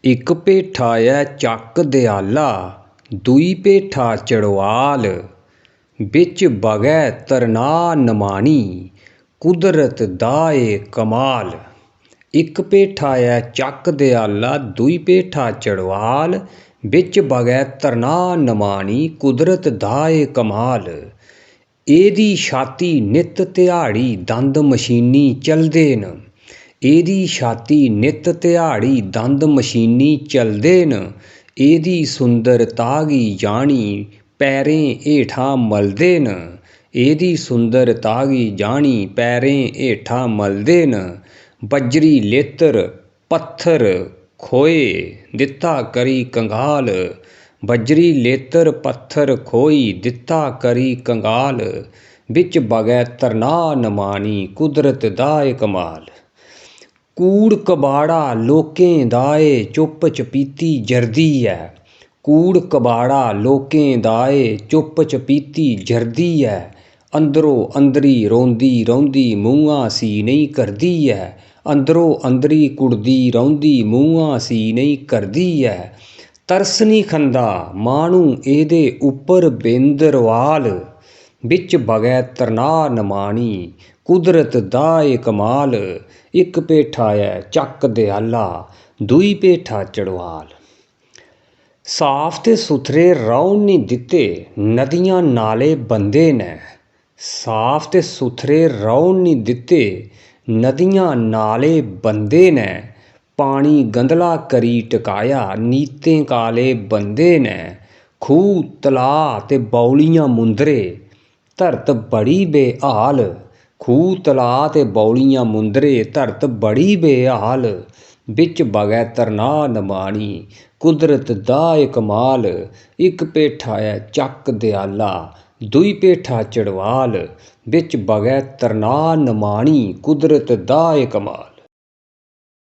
ਇੱਕ ਭੇਠਾ ਐ ਚੱਕ ਦਿਆਲਾ, ਦੂਈ ਭੇਠਾ ਚੜਵਾਲ। ਵਿੱਚ ਵਗੈ ਤਰਨਾ ਨਮਾਣੀ, ਕੁਦਰਤ ਦਾ ਏ ਕਮਾਲ। ਇੱਕ ਭੇਠਾ ਐ ਚੱਕ ਦਿਆਲਾ, ਦੂਈ ਭੇਠਾ ਚੜਵਾਲ। ਵਿੱਚ ਵਗੈ ਤਰਨਾ ਨਮਾਣੀ, ਕੁਦਰਤ ਦਾ ਏ ਕਮਾਲ। ਇਹਦੀ ਛਾਤੀ ਨਿੱਤ ਤਿਹਾੜੀ ਦੰਦ ਮਸ਼ੀਨੀ ਚਲਦੇ ਨ। ਇਹਦੀ ਛਾਤੀ ਨਿੱਤ ਤਿਹਾੜੀ ਦੰਦ ਮਸ਼ੀਨੀ ਚਲਦੇ ਨ। ਇਹਦੀ ਸੁੰਦਰ ਤਾਗੀ ਜਾਣੀ ਪੈਰੇ ਹੇਠਾਂ ਮਲਦੇ ਨ। ਇਹਦੀ ਸੁੰਦਰ ਤਾਗੀ ਜਾਣੀ ਪੈਰੇ ਹੇਠਾਂ ਮਲਦੇ ਨ। ਬੱਜਰੀ ਲੇਤਰ ਪੱਥਰ ਖੋਏ ਦਿੱਤਾ ਕਰੀ ਕੰਗਾਲ। ਬੱਜਰੀ ਲੇਤਰ ਪੱਥਰ ਖੋਈ ਦਿੱਤਾ ਕਰੀ ਕੰਗਾਲ। ਵਿੱਚ ਵਗੈ ਤਰਨਾ ਨਮਾਣੀ, ਕੁਦਰਤ ਦਾ ਏ ਕਮਾਲ। ਕੂੜ ਕਬਾੜਾ ਲੋਕੇਂ ਦਾ ਏ, ਚੁੱਪ ਚਪੀਤੀ ਜਰਦੀ ਐ। ਕੂੜ ਕਬਾੜਾ ਲੋਕੇਂ ਦਾ ਏ, ਚੁੱਪ ਚਪੀਤੀ ਜਰਦੀ ਐ। ਅੰਦਰੋਂ ਅੰਦਰੀ ਰੋਂਦੀ ਰਹੁੰਦੀ ਮੂੰਹਾਂ ਸੀ ਨਹੀਂ ਕਰਦੀ ਐ। ਅੰਦਰੋਂ ਅੰਦਰੀ ਕੁੜਦੀ ਰਹੁੰਦੀ ਮੂੰਹਾਂ ਸੀ ਨਹੀਂ ਕਰਦੀ ਐ। ਤਰਸ ਨਹੀਂ ਖਾਂਦਾ ਮਾਹਣੂ ਇਹਦੇ ਉੱਪਰ ਬੇਂਦਰਵਾਲ। ਵਿੱਚ ਵਗੈ ਤਰਨਾ ਨਮਾਣੀ, ਕੁਦਰਤ ਦਾ ਏ ਕਮਾਲ। ਇੱਕ ਭੇਠਾ ਐ ਚੱਕ ਦਿਆਲਾ, ਦੂਈ ਭੇਠਾ ਚੜਵਾਲ। ਸਾਫ ਤੇ ਸੁਥਰੇ ਰਹਿਣ ਨਹੀਂ ਦਿੱਤੇ, ਨਦੀਆਂ ਨਾਲੇ ਬੰਦੇ ਨੇ। ਸਾਫ ਤੇ ਸੁਥਰੇ ਰਹਿਣ ਨਹੀਂ ਦਿੱਤੇ, ਨਦੀਆਂ ਨਾਲੇ ਬੰਦੇ ਨੇ। ਪਾਣੀ ਗੰਧਲਾ ਕਰੀ ਟਕਾਇਆ, ਨੀਤੇ ਕਾਲੇ ਬੰਦੇ ਨੇ। ਖੂਹ ਤਲਾਅ ਤੇ ਬੌਲੀਆਂ ਮੁੰਦਰੇ, ਧਰਤ ਬੜੀ ਬੇਹਾਲ। ਖੂਹ ਤਲਾਅ ਤੇ ਬੌਲੀਆਂ ਮੁੰਦਰੇ, ਧਰਤ ਬੜੀ ਬੇਹਾਲ। ਵਿੱਚ ਵਗੈ ਤਰਨਾ ਨਮਾਣੀ, ਕੁਦਰਤ ਦਾ ਏ ਕਮਾਲ। ਇੱਕ ਭੇਠਾ ਐ ਚੱਕ ਦਿਆਲਾ, ਦੂਈ ਭੇਠਾ ਚੜਵਾਲ। ਵਿੱਚ ਵਗੈ ਤਰਨਾ ਨਮਾਣੀ, ਕੁਦਰਤ ਦਾ ਏ ਕਮਾਲ।